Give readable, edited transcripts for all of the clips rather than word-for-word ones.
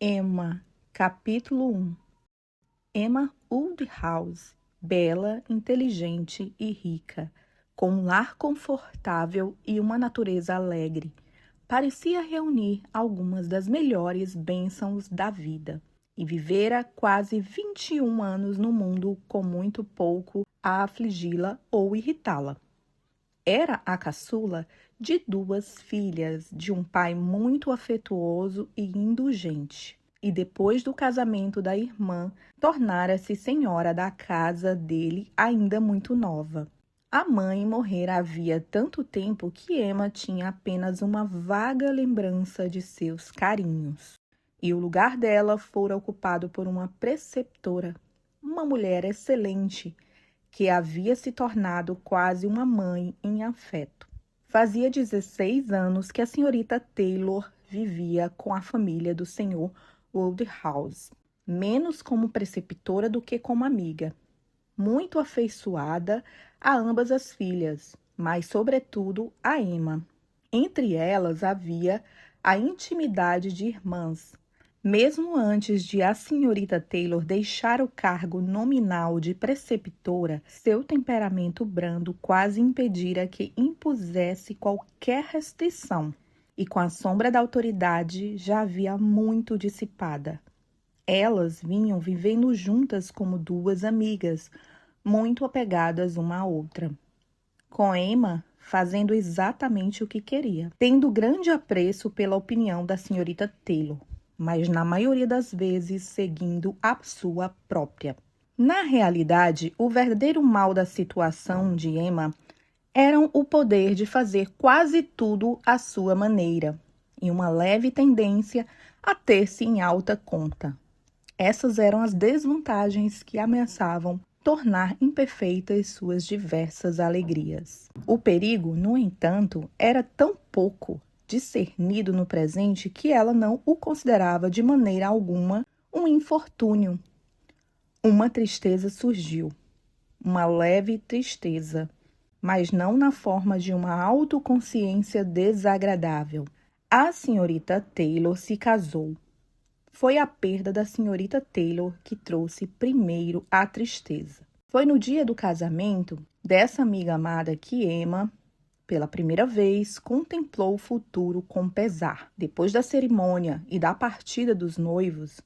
Emma, capítulo 1. Emma Woodhouse, bela, inteligente e rica, com um lar confortável e uma natureza alegre, parecia reunir algumas das melhores bênçãos da vida e vivera quase 21 anos no mundo com muito pouco a afligi-la ou irritá-la. Era a caçula de 2 filhas de um pai muito afetuoso e indulgente. E depois do casamento da irmã, tornara-se senhora da casa dele ainda muito nova. A mãe morrera havia tanto tempo que Emma tinha apenas uma vaga lembrança de seus carinhos. E o lugar dela fora ocupado por uma preceptora, uma mulher excelente, que havia se tornado quase uma mãe em afeto. Fazia 16 anos que a senhorita Taylor vivia com a família do senhor Woodhouse, menos como preceptora do que como amiga. Muito afeiçoada a ambas as filhas, mas sobretudo a Emma. Entre elas havia a intimidade de irmãs. Mesmo antes de a senhorita Taylor deixar o cargo nominal de preceptora, seu temperamento brando quase impedira que impusesse qualquer restrição, e com a sombra da autoridade já havia muito dissipada. Elas vinham vivendo juntas como 2 amigas, muito apegadas uma à outra. Com Emma fazendo exatamente o que queria, tendo grande apreço pela opinião da senhorita Taylor, mas na maioria das vezes seguindo a sua própria. Na realidade, o verdadeiro mal da situação de Emma era o poder de fazer quase tudo à sua maneira e uma leve tendência a ter-se em alta conta. Essas eram as desvantagens que ameaçavam tornar imperfeitas suas diversas alegrias. O perigo, no entanto, era tão pouco discernido no presente que ela não o considerava de maneira alguma um infortúnio. Uma tristeza surgiu, uma leve tristeza, mas não na forma de uma autoconsciência desagradável. A senhorita Taylor se casou. Foi a perda da senhorita Taylor que trouxe primeiro a tristeza. Foi no dia do casamento dessa amiga amada que Emma, pela primeira vez, contemplou o futuro com pesar. Depois da cerimônia e da partida dos noivos,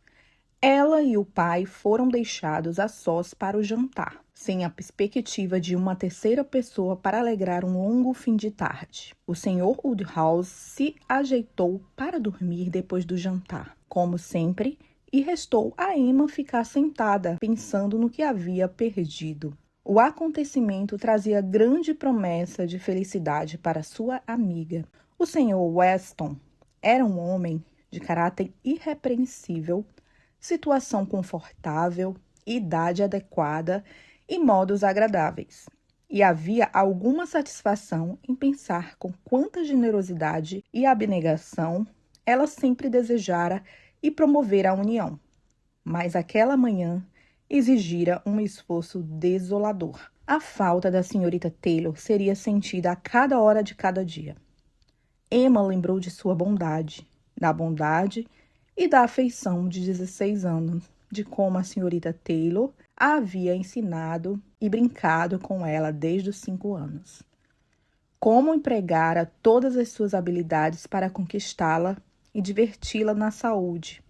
ela e o pai foram deixados a sós para o jantar, sem a perspectiva de uma terceira pessoa para alegrar um longo fim de tarde. O senhor Woodhouse se ajeitou para dormir depois do jantar, como sempre, e restou a Emma ficar sentada, pensando no que havia perdido. O acontecimento trazia grande promessa de felicidade para sua amiga. O senhor Weston era um homem de caráter irrepreensível, situação confortável, idade adequada e modos agradáveis. E havia alguma satisfação em pensar com quanta generosidade e abnegação ela sempre desejara e promovera a união. Mas aquela manhã exigira um esforço desolador. A falta da senhorita Taylor seria sentida a cada hora de cada dia. Emma lembrou de sua bondade, da bondade e da afeição de 16 anos, de como a senhorita Taylor a havia ensinado e brincado com ela desde os 5 anos. Como empregara todas as suas habilidades para conquistá-la e diverti-la na saúde,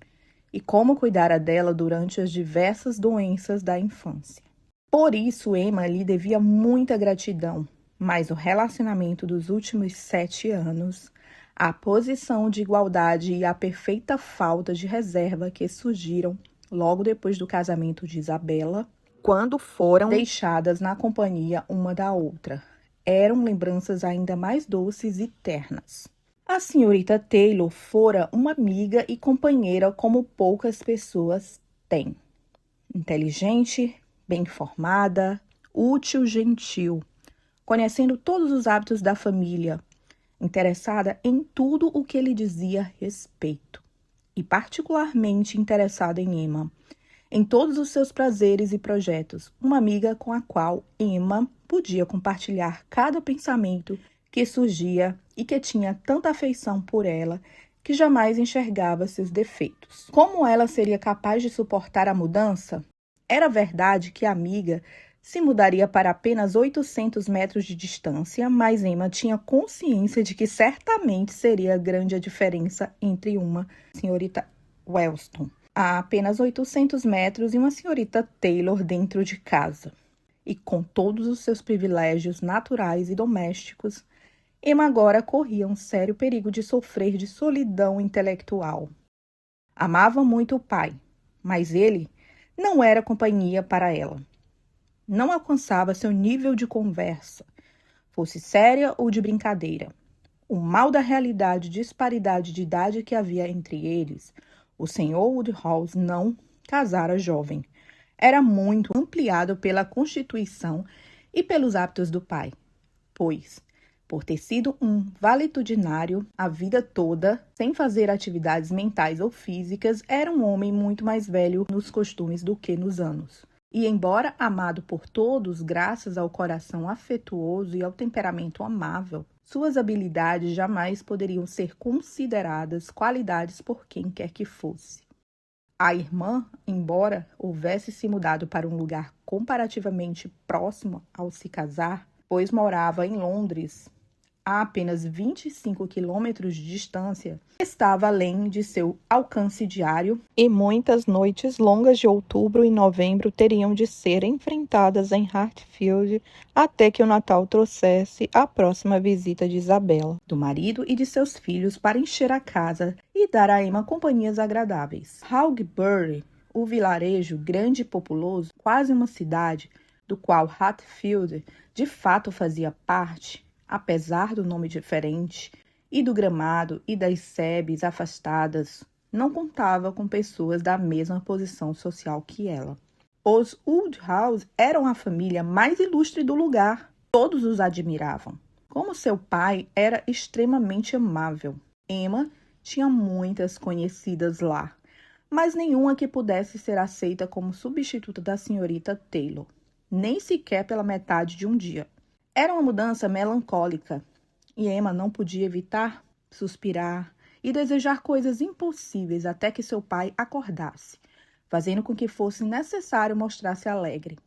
e como cuidara dela durante as diversas doenças da infância. Por isso, Emma lhe devia muita gratidão, mas o relacionamento dos últimos 7 anos, a posição de igualdade e a perfeita falta de reserva que surgiram logo depois do casamento de Isabela, quando foram deixadas na companhia uma da outra, eram lembranças ainda mais doces e ternas. A senhorita Taylor fora uma amiga e companheira como poucas pessoas têm. Inteligente, bem formada, útil, gentil, conhecendo todos os hábitos da família, interessada em tudo o que lhe dizia respeito, e particularmente interessada em Emma, em todos os seus prazeres e projetos, uma amiga com a qual Emma podia compartilhar cada pensamento que surgia e que tinha tanta afeição por ela que jamais enxergava seus defeitos. Como ela seria capaz de suportar a mudança? Era verdade que a amiga se mudaria para apenas 800 metros de distância, mas Emma tinha consciência de que certamente seria grande a diferença entre uma senhorita Weston a apenas 800 metros e uma senhorita Taylor dentro de casa. E com todos os seus privilégios naturais e domésticos, Emma agora corria um sério perigo de sofrer de solidão intelectual. Amava muito o pai, mas ele não era companhia para ela. Não alcançava seu nível de conversa, fosse séria ou de brincadeira. O mal da realidade e disparidade de idade que havia entre eles, o Sr. Woodhouse não casara jovem. Era muito ampliado pela constituição e pelos hábitos do pai, pois, por ter sido um valetudinário a vida toda, sem fazer atividades mentais ou físicas, era um homem muito mais velho nos costumes do que nos anos. E embora amado por todos, graças ao coração afetuoso e ao temperamento amável, suas habilidades jamais poderiam ser consideradas qualidades por quem quer que fosse. A irmã, embora houvesse se mudado para um lugar comparativamente próximo ao se casar, pois morava em Londres, a apenas 25 quilômetros de distância, estava além de seu alcance diário e muitas noites longas de outubro e novembro teriam de ser enfrentadas em Hartfield até que o Natal trouxesse a próxima visita de Isabela, do marido e de seus filhos para encher a casa e dar a Emma companhias agradáveis. Hawkesbury, o vilarejo grande e populoso, quase uma cidade, do qual Hartfield de fato fazia parte, apesar do nome diferente, e do gramado e das sebes afastadas, não contava com pessoas da mesma posição social que ela. Os Woodhouse eram a família mais ilustre do lugar. Todos os admiravam. Como seu pai era extremamente amável, Emma tinha muitas conhecidas lá, mas nenhuma que pudesse ser aceita como substituta da senhorita Taylor, nem sequer pela metade de um dia. Era uma mudança melancólica, e Emma não podia evitar suspirar e desejar coisas impossíveis até que seu pai acordasse, fazendo com que fosse necessário mostrar-se alegre.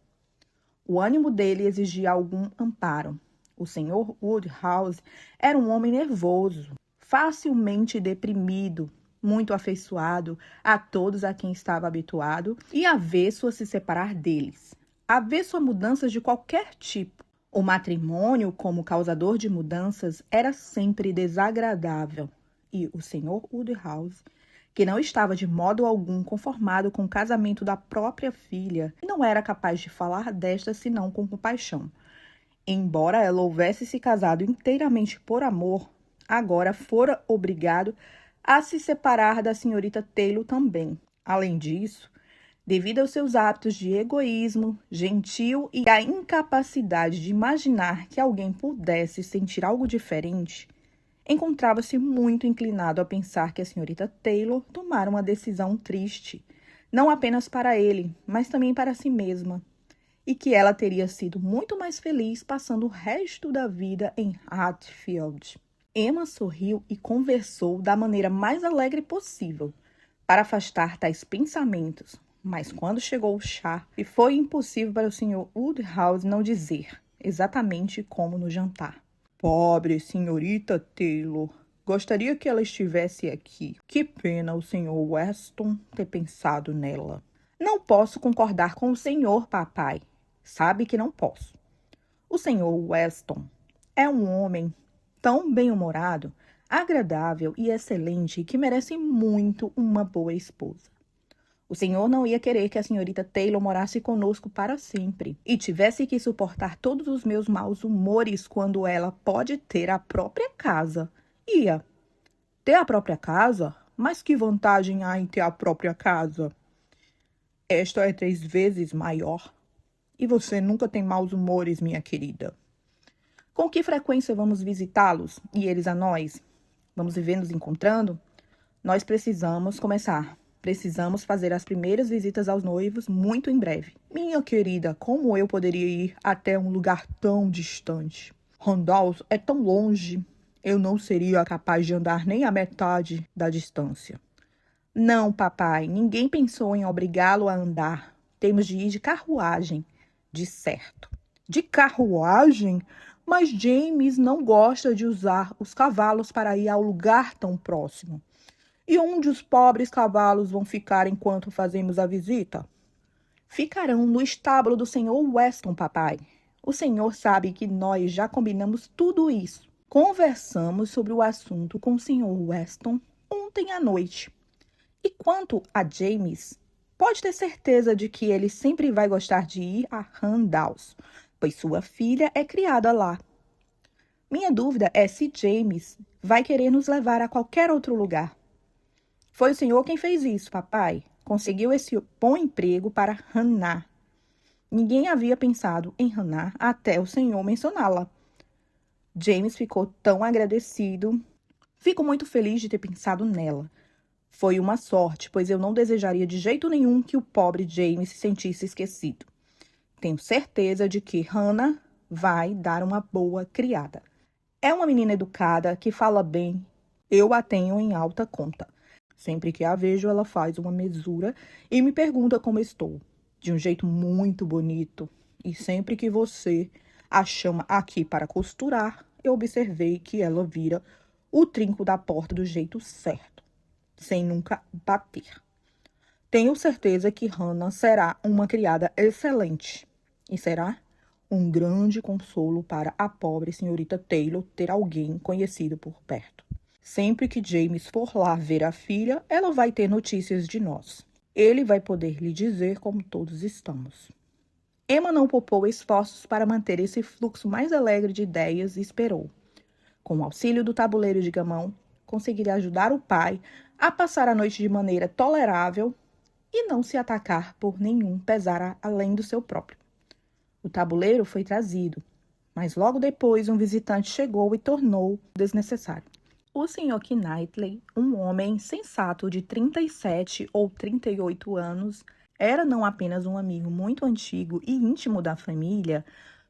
O ânimo dele exigia algum amparo. O Sr. Woodhouse era um homem nervoso, facilmente deprimido, muito afeiçoado a todos a quem estava habituado e avesso a se separar deles, avesso a mudanças de qualquer tipo. O matrimônio, como causador de mudanças, era sempre desagradável, e o Sr. Woodhouse, que não estava de modo algum conformado com o casamento da própria filha, não era capaz de falar desta senão com compaixão. Embora ela houvesse se casado inteiramente por amor, agora fora obrigado a se separar da senhorita Taylor também. Além disso, devido aos seus hábitos de egoísmo, gentil e à incapacidade de imaginar que alguém pudesse sentir algo diferente, encontrava-se muito inclinado a pensar que a senhorita Taylor tomara uma decisão triste, não apenas para ele, mas também para si mesma, e que ela teria sido muito mais feliz passando o resto da vida em Hartfield. Emma sorriu e conversou da maneira mais alegre possível, para afastar tais pensamentos. Mas quando chegou o chá, foi impossível para o Sr. Woodhouse não dizer, exatamente como no jantar. Pobre senhorita Taylor, gostaria que ela estivesse aqui. Que pena o Sr. Weston ter pensado nela. Não posso concordar com o senhor, papai. Sabe que não posso. O Sr. Weston é um homem tão bem-humorado, agradável e excelente que merece muito uma boa esposa. O senhor não ia querer que a senhorita Taylor morasse conosco para sempre e tivesse que suportar todos os meus maus humores quando ela pode ter a própria casa. Ia. Ter a própria casa? Mas que vantagem há em ter a própria casa? Esta é 3 vezes maior. E você nunca tem maus humores, minha querida. Com que frequência vamos visitá-los e eles a nós? Vamos viver nos encontrando? Nós precisamos começar. Precisamos fazer as primeiras visitas aos noivos muito em breve. Minha querida, como eu poderia ir até um lugar tão distante? Randalls é tão longe. Eu não seria capaz de andar nem a metade da distância. Não, papai, ninguém pensou em obrigá-lo a andar. Temos de ir de carruagem, de certo. De carruagem? Mas James não gosta de usar os cavalos para ir ao lugar tão próximo. E onde os pobres cavalos vão ficar enquanto fazemos a visita? Ficarão no estábulo do senhor Weston, papai. O senhor sabe que nós já combinamos tudo isso. Conversamos sobre o assunto com o senhor Weston ontem à noite. E quanto a James, pode ter certeza de que ele sempre vai gostar de ir a Randalls, pois sua filha é criada lá. Minha dúvida é se James vai querer nos levar a qualquer outro lugar. Foi o senhor quem fez isso, papai. Conseguiu esse bom emprego para Hannah. Ninguém havia pensado em Hannah até o senhor mencioná-la. James ficou tão agradecido. Fico muito feliz de ter pensado nela. Foi uma sorte, pois eu não desejaria de jeito nenhum que o pobre James se sentisse esquecido. Tenho certeza de que Hannah vai dar uma boa criada. É uma menina educada, que fala bem. Eu a tenho em alta conta. Sempre que a vejo, ela faz uma mesura e me pergunta como estou. De um jeito muito bonito. E sempre que você a chama aqui para costurar, eu observei que ela vira o trinco da porta do jeito certo, sem nunca bater. Tenho certeza que Hannah será uma criada excelente e será um grande consolo para a pobre senhorita Taylor ter alguém conhecido por perto. Sempre que James for lá ver a filha, ela vai ter notícias de nós. Ele vai poder lhe dizer como todos estamos. Emma não poupou esforços para manter esse fluxo mais alegre de ideias e esperou. Com o auxílio do tabuleiro de gamão, conseguiria ajudar o pai a passar a noite de maneira tolerável e não se atacar por nenhum pesar além do seu próprio. O tabuleiro foi trazido, mas logo depois um visitante chegou e tornou desnecessário. O Sr. Knightley, um homem sensato de 37 ou 38 anos, era não apenas um amigo muito antigo e íntimo da família,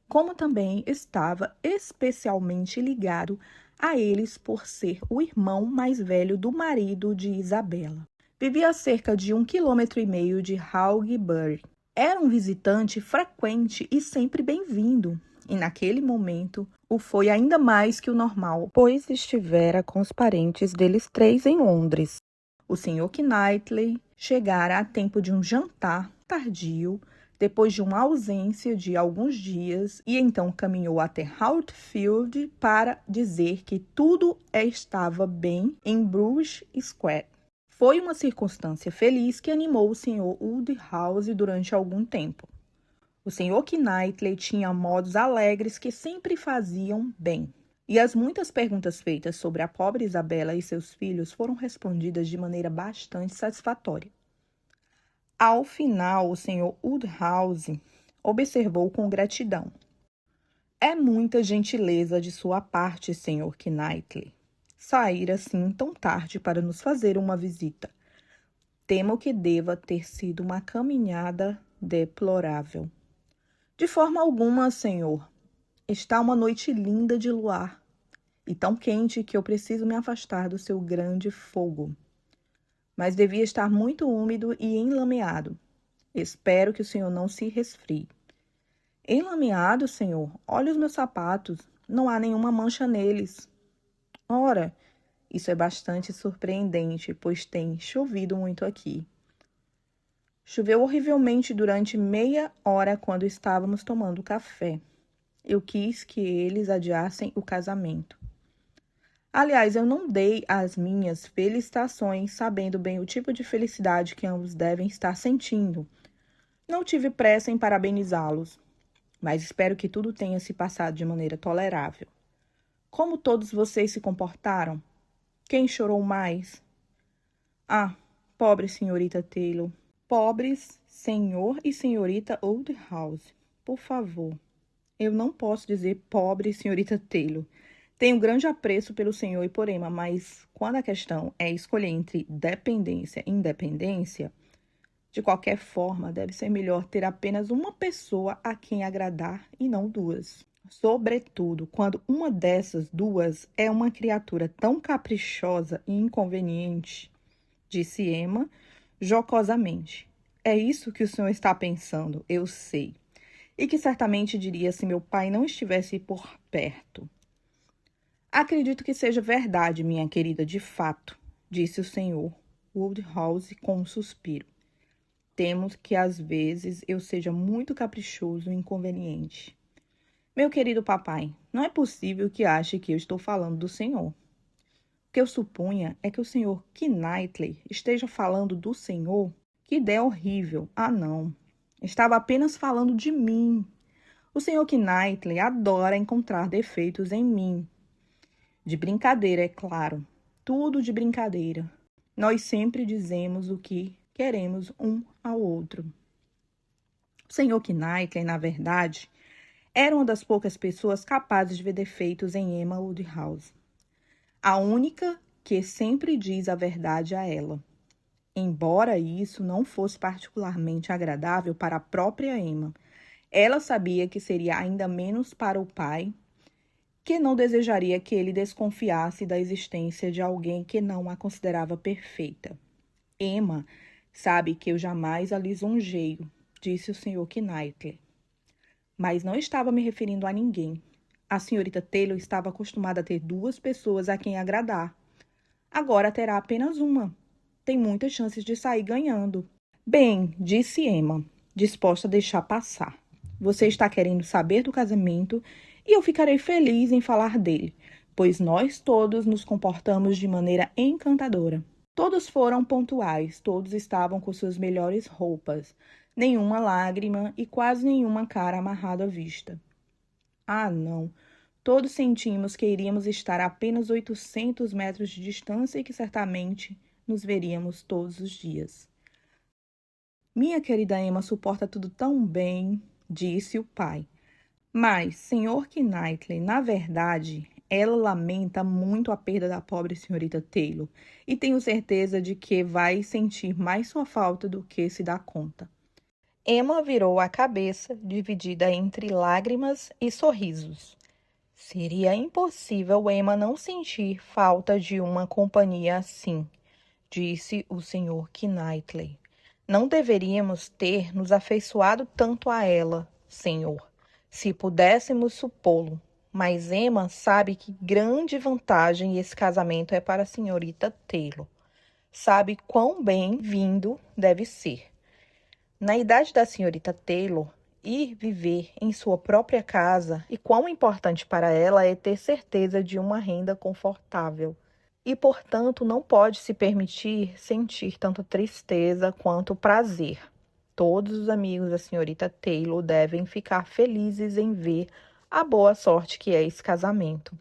como também estava especialmente ligado a eles por ser o irmão mais velho do marido de Isabela. Vivia a cerca de 1,5 km de Hawkesbury. Era um visitante frequente e sempre bem-vindo, e naquele momento o foi ainda mais que o normal, pois estivera com os parentes deles três em Londres. O Sr. Knightley chegara a tempo de um jantar tardio, depois de uma ausência de alguns dias, e então caminhou até Hatfield para dizer que tudo estava bem em Bruce Square. Foi uma circunstância feliz que animou o Sr. Woodhouse durante algum tempo. O Sr. Knightley tinha modos alegres que sempre faziam bem, e as muitas perguntas feitas sobre a pobre Isabela e seus filhos foram respondidas de maneira bastante satisfatória. Ao final, o Sr. Woodhouse observou com gratidão: "É muita gentileza de sua parte, Sr. Knightley, sair assim tão tarde para nos fazer uma visita. Temo que deva ter sido uma caminhada deplorável." "De forma alguma, senhor. Está uma noite linda de luar e tão quente que eu preciso me afastar do seu grande fogo. Mas devia estar muito úmido e enlameado. Espero que o senhor não se resfrie." "Enlameado, senhor? Olhe os meus sapatos. Não há nenhuma mancha neles." "Ora, isso é bastante surpreendente, pois tem chovido muito aqui." "Choveu horrivelmente durante meia hora quando estávamos tomando café. Eu quis que eles adiassem o casamento. Aliás, eu não dei as minhas felicitações, sabendo bem o tipo de felicidade que ambos devem estar sentindo. Não tive pressa em parabenizá-los, mas espero que tudo tenha se passado de maneira tolerável. Como todos vocês se comportaram? Quem chorou mais?" "Ah, pobre senhorita Taylor." "Pobres senhor e senhorita Woodhouse, por favor." "Eu não posso dizer pobre senhorita Taylor. Tenho grande apreço pelo senhor e por Emma, mas quando a questão é escolher entre dependência e independência, de qualquer forma, deve ser melhor ter apenas uma pessoa a quem agradar e não duas." Sobretudo quando uma dessas duas é uma criatura tão caprichosa e inconveniente, disse Emma jocosamente. É isso que o senhor está pensando, eu sei. E que certamente diria se meu pai não estivesse por perto. Acredito que seja verdade, minha querida, de fato, disse o senhor Woodhouse com um suspiro. Temo que às vezes eu seja muito caprichoso e inconveniente. Meu querido papai, não é possível que ache que eu estou falando do senhor. O que eu supunha é que o senhor Knightley esteja falando do senhor. Que ideia horrível. Ah, não. Estava apenas falando de mim. O senhor Knightley adora encontrar defeitos em mim. De brincadeira, é claro. Tudo de brincadeira. Nós sempre dizemos o que queremos um ao outro. O senhor Knightley, na verdade, era uma das poucas pessoas capazes de ver defeitos em Emma Woodhouse. A única que sempre diz a verdade a ela. Embora isso não fosse particularmente agradável para a própria Emma, ela sabia que seria ainda menos para o pai, que não desejaria que ele desconfiasse da existência de alguém que não a considerava perfeita. Emma sabe que eu jamais a lisonjeio, disse o Sr. Knightley. Mas não estava me referindo a ninguém. A senhorita Taylor estava acostumada a ter duas pessoas a quem agradar. Agora terá apenas uma. Tem muitas chances de sair ganhando. Bem, disse Emma, disposta a deixar passar. Você está querendo saber do casamento e eu ficarei feliz em falar dele, pois nós todos nos comportamos de maneira encantadora. Todos foram pontuais, todos estavam com suas melhores roupas, nenhuma lágrima e quase nenhuma cara amarrada à vista. Ah, não! Todos sentimos que iríamos estar a apenas 800 metros de distância e que certamente nos veríamos todos os dias. Minha querida Emma suporta tudo tão bem, disse o pai. Mas, Sr. Knightley, na verdade, ela lamenta muito a perda da pobre senhorita Taylor e tenho certeza de que vai sentir mais sua falta do que se dá conta. Emma virou a cabeça, dividida entre lágrimas e sorrisos. Seria impossível Emma não sentir falta de uma companhia assim, disse o Sr. Knightley. Não deveríamos ter nos afeiçoado tanto a ela, senhor, se pudéssemos supô-lo. Mas Emma sabe que grande vantagem esse casamento é para a senhorita Taylor. Sabe quão bem-vindo deve ser. Na idade da senhorita Taylor, ir viver em sua própria casa e quão importante para ela é ter certeza de uma renda confortável. E, portanto, não pode se permitir sentir tanto tristeza quanto prazer. Todos os amigos da senhorita Taylor devem ficar felizes em ver a boa sorte que é esse casamento.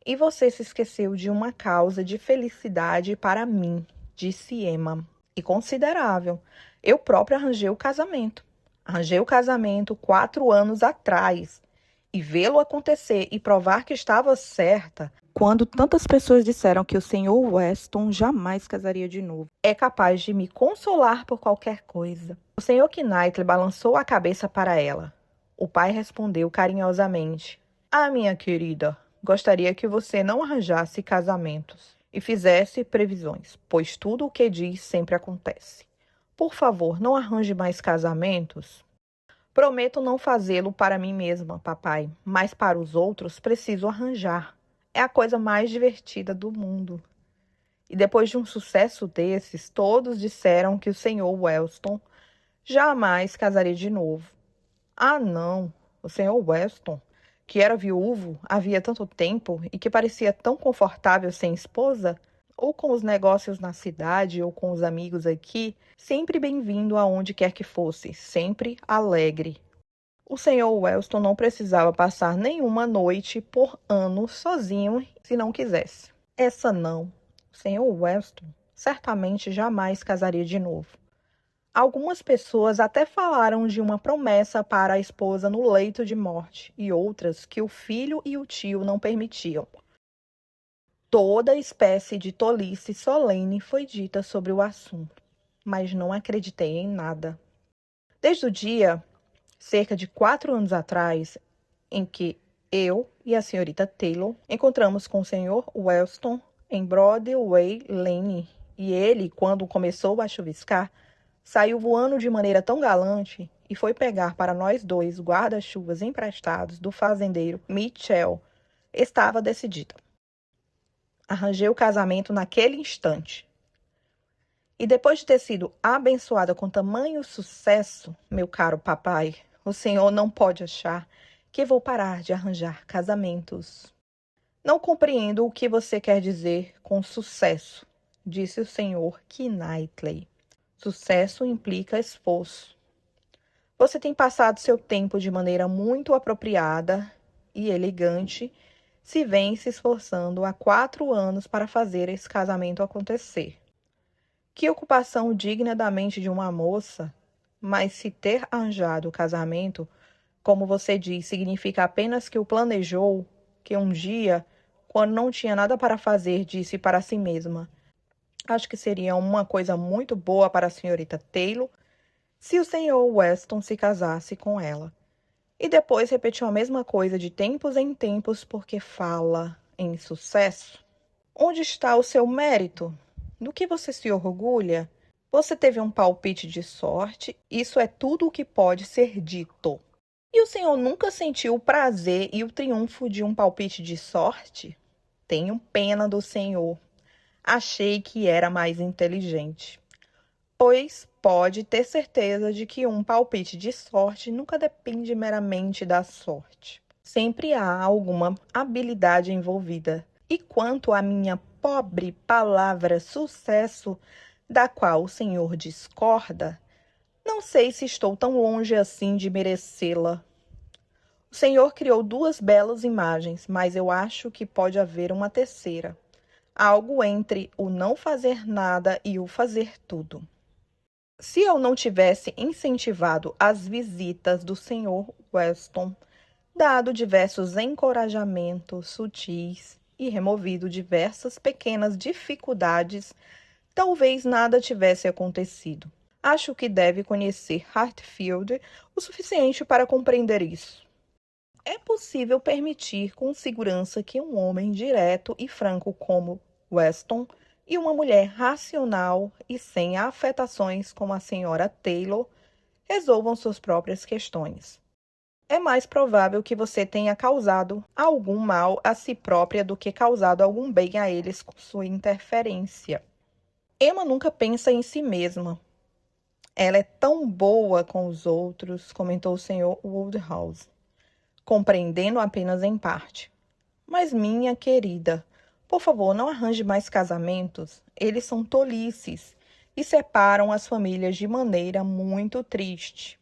E você se esqueceu de uma causa de felicidade para mim, disse Emma. E considerável. Eu própria arranjei o casamento. Arranjei o casamento 4 anos atrás. E vê-lo acontecer e provar que estava certa, quando tantas pessoas disseram que o Sr. Weston jamais casaria de novo, é capaz de me consolar por qualquer coisa. O Sr. Knightley balançou a cabeça para ela. O pai respondeu carinhosamente. Ah, minha querida, gostaria que você não arranjasse casamentos e fizesse previsões, pois tudo o que diz sempre acontece. Por favor, não arranje mais casamentos. Prometo não fazê-lo para mim mesma, papai, mas para os outros preciso arranjar. É a coisa mais divertida do mundo. E depois de um sucesso desses, todos disseram que o Sr. Weston jamais casaria de novo. Ah, não! O Sr. Weston, que era viúvo havia tanto tempo e que parecia tão confortável sem esposa, ou com os negócios na cidade ou com os amigos aqui, sempre bem-vindo aonde quer que fosse, sempre alegre. O Sr. Weston não precisava passar nenhuma noite por ano sozinho se não quisesse. Essa não. O Sr. Weston certamente jamais casaria de novo. Algumas pessoas até falaram de uma promessa para a esposa no leito de morte e outras que o filho e o tio não permitiam. Toda espécie de tolice solene foi dita sobre o assunto, mas não acreditei em nada. Desde o dia, cerca de 4 anos atrás, em que eu e a senhorita Taylor encontramos com o senhor Weston em Broadway Lane, e ele, quando começou a chuviscar, saiu voando de maneira tão galante e foi pegar para nós dois guarda-chuvas emprestados do fazendeiro Mitchell. Estava decidida. Arranjei o casamento naquele instante. E depois de ter sido abençoada com tamanho sucesso, meu caro papai, o senhor não pode achar que vou parar de arranjar casamentos. Não compreendo o que você quer dizer com sucesso, disse o senhor Knightley. Sucesso implica esforço. Você tem passado seu tempo de maneira muito apropriada e elegante, se vem se esforçando há 4 anos para fazer esse casamento acontecer. Que ocupação digna da mente de uma moça, mas se ter arranjado o casamento, como você diz, significa apenas que o planejou, que um dia, quando não tinha nada para fazer, disse para si mesma: acho que seria uma coisa muito boa para a senhorita Taylor se o senhor Weston se casasse com ela. E depois repetiu a mesma coisa de tempos em tempos porque fala em sucesso. Onde está o seu mérito? Do que você se orgulha? Você teve um palpite de sorte, isso é tudo o que pode ser dito. E o senhor nunca sentiu o prazer e o triunfo de um palpite de sorte? Tenho pena do senhor. Achei que era mais inteligente. Pois pode ter certeza de que um palpite de sorte nunca depende meramente da sorte. Sempre há alguma habilidade envolvida. E quanto à minha pobre palavra sucesso, da qual o senhor discorda, não sei se estou tão longe assim de merecê-la. O senhor criou 2 belas imagens, mas eu acho que pode haver uma terceira. Algo entre o não fazer nada e o fazer tudo. Se eu não tivesse incentivado as visitas do senhor Weston, dado diversos encorajamentos sutis e removido diversas pequenas dificuldades, talvez nada tivesse acontecido. Acho que deve conhecer Hartfield o suficiente para compreender isso. É possível permitir com segurança que um homem direto e franco como Weston e uma mulher racional e sem afetações como a senhora Taylor resolvam suas próprias questões. É mais provável que você tenha causado algum mal a si própria do que causado algum bem a eles com sua interferência. Emma nunca pensa em si mesma. Ela é tão boa com os outros, comentou o Sr. Woodhouse, compreendendo apenas em parte. Mas, minha querida, por favor, não arranje mais casamentos. Eles são tolices e separam as famílias de maneira muito triste.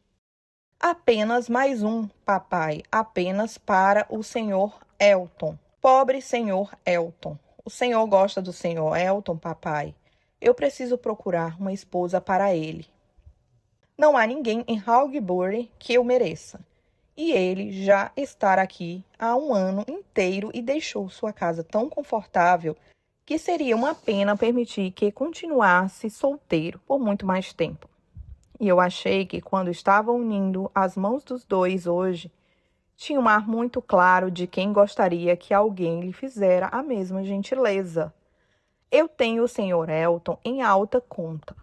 Apenas mais um, papai, apenas para o Sr. Elton. Pobre Sr. Elton. O senhor gosta do Sr. Elton, papai? Eu preciso procurar uma esposa para ele. Não há ninguém em Hogbury que eu mereça. E ele já está aqui há 1 ano inteiro e deixou sua casa tão confortável que seria uma pena permitir que continuasse solteiro por muito mais tempo. E eu achei que quando estava unindo as mãos dos dois hoje, tinha um ar muito claro de quem gostaria que alguém lhe fizera a mesma gentileza. Eu tenho o Sr. Elton em alta conta,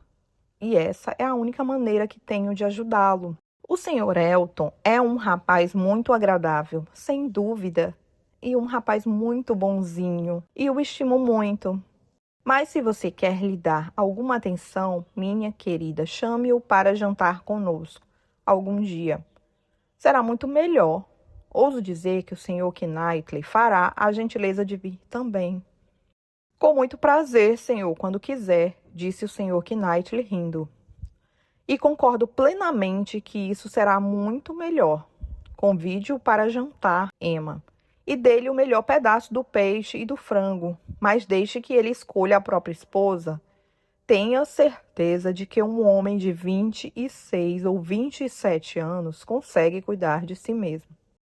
e essa é a única maneira que tenho de ajudá-lo. O Sr. Elton é um rapaz muito agradável, sem dúvida, e um rapaz muito bonzinho, e o estimo muito. Mas se você quer lhe dar alguma atenção, minha querida, chame-o para jantar conosco algum dia. Será muito melhor. Ouso dizer que o Sr. Knightley fará a gentileza de vir também. Com muito prazer, senhor, quando quiser, disse o Sr. Knightley rindo. E concordo plenamente que isso será muito melhor. Convide-o para jantar, Emma, e dê-lhe o melhor pedaço do peixe e do frango, mas deixe que ele escolha a própria esposa. Tenha certeza de que um homem de 26 ou 27 anos consegue cuidar de si mesmo.